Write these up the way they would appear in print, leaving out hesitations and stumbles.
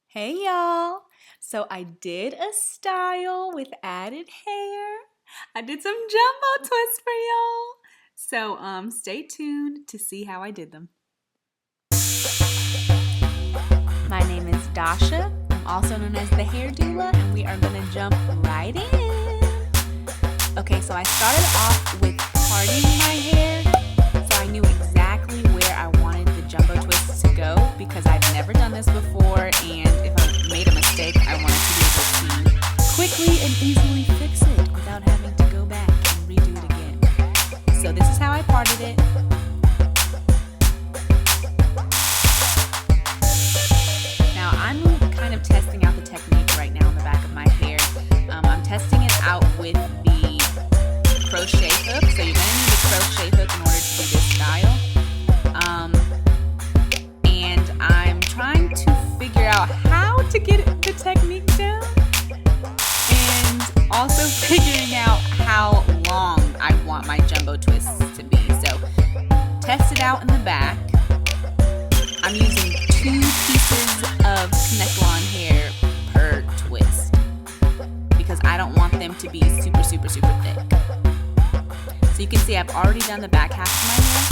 Hey y'all! So I did a style with added hair. I did some jumbo twists for y'all. So stay tuned to see how I did them. My name is Dasha. I'm also known as the hair doula, and we are gonna jump right in. Okay, so I started off with parting my hair, so I knew exactly where I wanted the jumbo twists to go because I've never done this before, and if I made a mistake, I wanted to be able to quickly and easily fix it without having to go back and redo it again. So this is how I parted it. Now I'm kind of testing out the technique right now on the back of my hair. I'm testing it out with the crochet hook, so you're going to need a crochet hook in order to do this style. And I'm trying to figure out how to get the technique down, and also figuring out how long I want my jumbo twists to be. So test it out in the back. I'm using 2 pieces of Connect-On hair per twist because I don't want them to be super thick. So you can see I've already done the back half of my hair,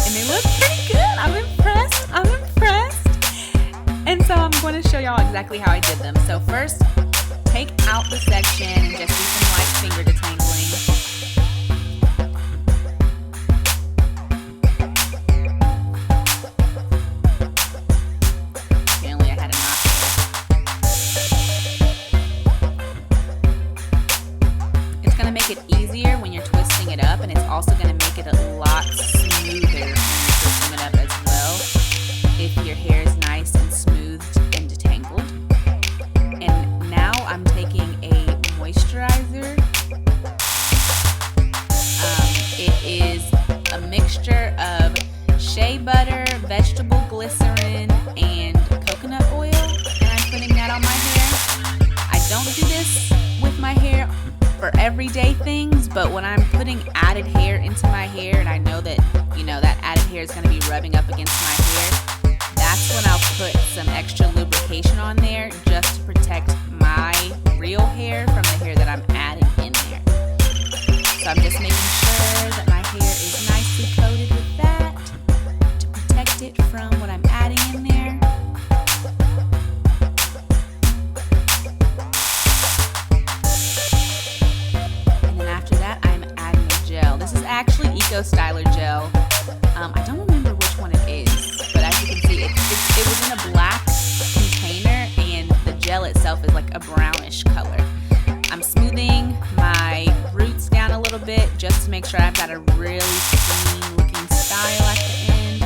and they look pretty good. I'm impressed. And so I'm going to show y'all exactly how I did them. So first, take out the section and just do some light finger detangling. Apparently I had a knot there. It's going to make it easier when you're twisting it up, and it's also going to make it a lot smoother when you're twisting it up as well, if your hair is nice and smooth and detangled. And now I'm taking a moisturizer. It is a mixture of shea butter, vegetable glycerin, and coconut oil, and I'm putting that on my hair. I don't do this with my hair for everyday things, but when I'm putting added hair into my hair and I know that, that added hair is going to be rubbing up against my hair, that's when I'll put some extra lubrication on there just to protect my real hair from the hair that I'm adding in there. So I'm just making sure that my hair is nicely coated with that to protect it from what I'm adding in there. And then after that, I'm adding a gel. This is actually Eco Styler gel. I don't remember which one it is, but as you can see, it was in a black container, and the gel itself is like a brownish color. I'm smoothing my roots down a little bit just to make sure I've got a really clean looking style at the end.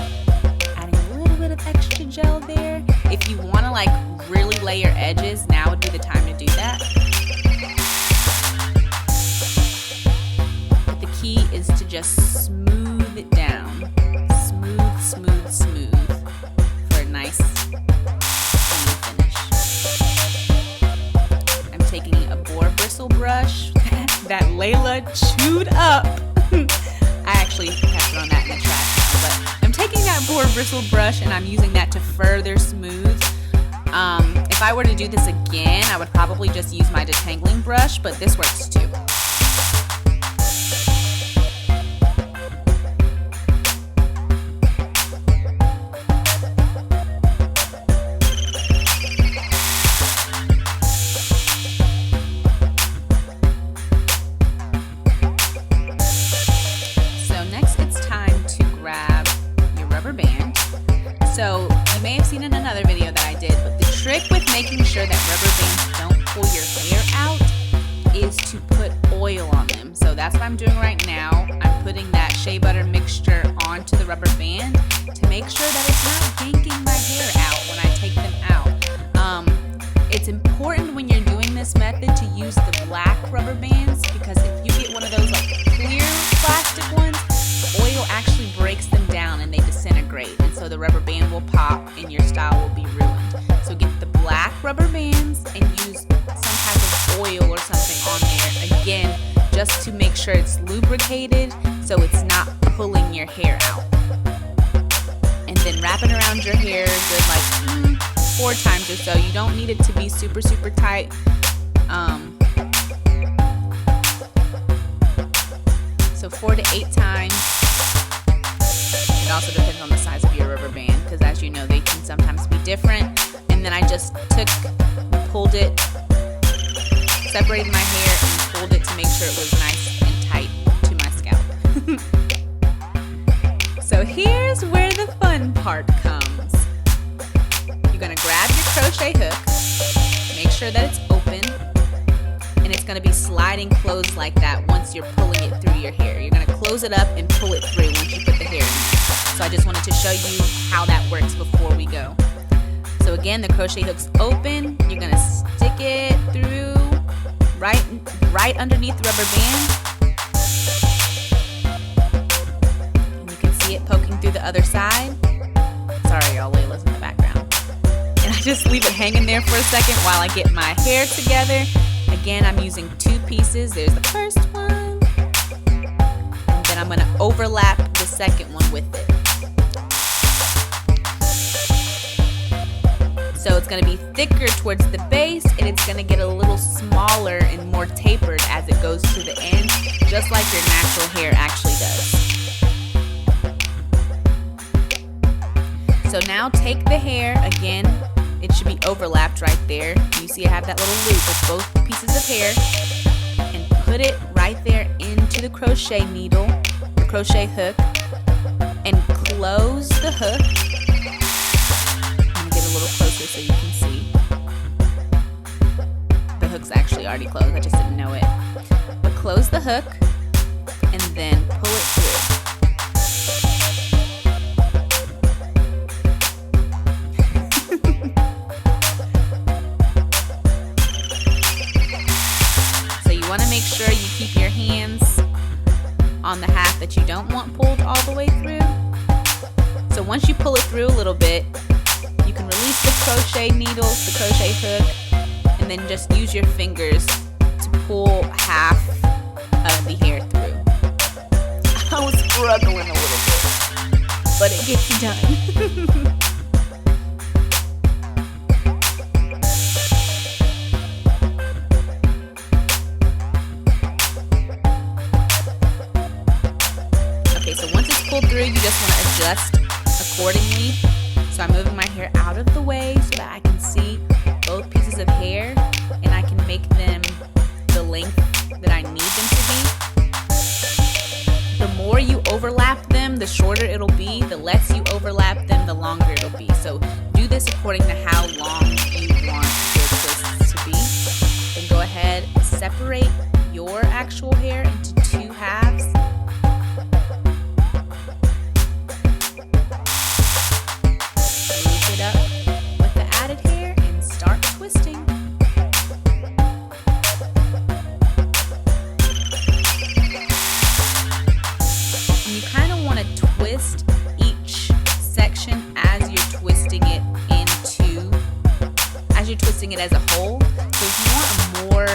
Adding a little bit of extra gel there. If you want to really lay your edges, now would be the time to do that. But the key is to just smooth it down. Smooth for a nice clean finish. I'm taking a boar bristle brush that Layla chewed up. I actually have thrown that in the trash now, but I'm taking that boar bristle brush and I'm using that to further smooth. If I were to do this again, I would probably just use my detangling brush, but this works too. So you may have seen in another video that I did, but the trick with making sure that rubber bands don't pull your hair out is to put oil on them. So that's what I'm doing right now. I'm putting that shea butter mixture onto the rubber band to make sure that it's not yanking my hair out when I take them out. It's important when you're doing this method to use the black rubber bands, because if you get one of those clear plastic ones, oil actually breaks them down and they disintegrate, and so the rubber band will pop and your style will be ruined. So get the black rubber bands and use some type of oil or something on there, again, just to make sure it's lubricated so it's not pulling your hair out. And then wrap it around your hair good 4 times or so. You don't need it to be super, super tight. So 4 to 8 times. It also depends on the size of your rubber band, because as you know, they can sometimes be different. And then I just pulled it, separated my hair and pulled it to make sure it was nice and tight to my scalp. So here's where the fun part comes. You're gonna grab your crochet hook, make sure that it's open, and it's gonna be sliding closed like that once you're pulling it through your hair. You're gonna close it up and pull it through once you put the hair in there. So I just wanted to show you how that works before we go. So again, the crochet hook's open. You're gonna stick it through right underneath the rubber band. And you can see it poking through the other side. Sorry, y'all, Layla's in the background. And I just leave it hanging there for a second while I get my hair together. Again, I'm using 2 pieces. There's the first one. And then I'm gonna overlap the second one with it. So it's going to be thicker towards the base, and it's going to get a little smaller and more tapered as it goes to the end, just like your natural hair actually does. So now take the hair, again, it should be overlapped right there. You see I have that little loop with both pieces of hair, and put it right there into the crochet needle, the crochet hook, and close the hook. A little closer so you can see. The hook's actually already closed, I just didn't know it. But close the hook and then pull it through. So you want to make sure you keep your hands on the half that you don't want pulled all the way through. So once you pull it through a little bit, you can release the crochet needles, the crochet hook, and then just use your fingers to pull half of the hair through. I was struggling a little bit, but it gets done. Okay, so once it's pulled through, you just want to adjust accordingly. So I'm moving my hair out of the way so that I can see both pieces of hair, and I can make them the length that I need them to be. The more you overlap them, the shorter it'll be. The less you overlap them, the longer it'll be. So do this according to how long you want your twists to be. Then go ahead and separate your actual hair into 2 halves. Twist each section as you're twisting it as a whole. So if you want a more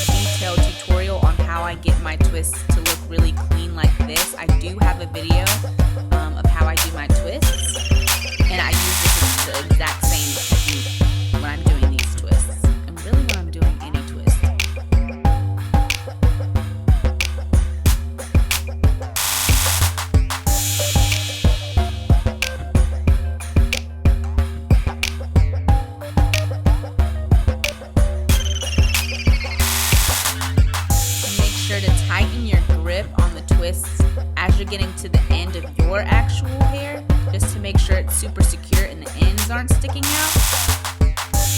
detailed tutorial on how I get my twists to look really clean like this, I do have a video of how I do my twists, and I use the exact same technique when I'm doing these twists, and really when I'm doing any twist. As you're getting to the end of your actual hair, just to make sure it's super secure and the ends aren't sticking out. And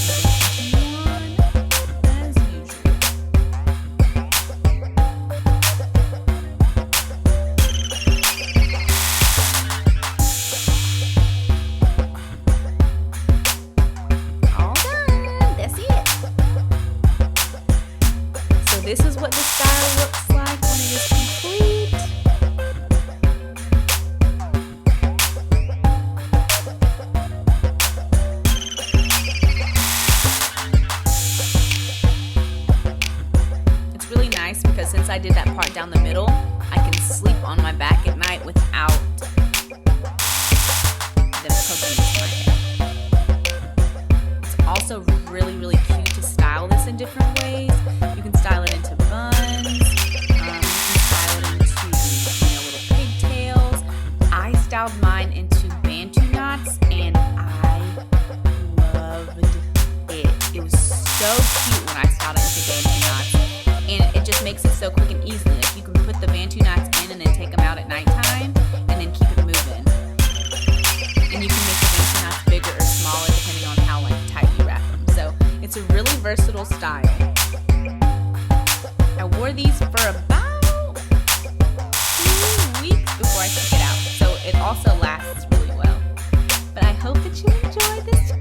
then continue on as usual. All done. That's it. So this is what the style looks like when it is complete. Because since I did that part down the middle, I can sleep on my back at night without them poking into my hair. also really, really cute to style this in different ways. You can style it into buns. You can style it into, little pigtails. I styled mine into bantu knots, and I loved it. It was so cute when I styled it into bantu knots, and it just makes it so quick and easy. Like, you can put the bantu knots in and then take them out at nighttime, and then keep it moving. And you can make the bantu knots bigger or smaller depending on how tight you wrap them. So it's a really versatile style. I wore these for about 2 weeks before I took it out, so it also lasts really well. But I hope that you enjoyed this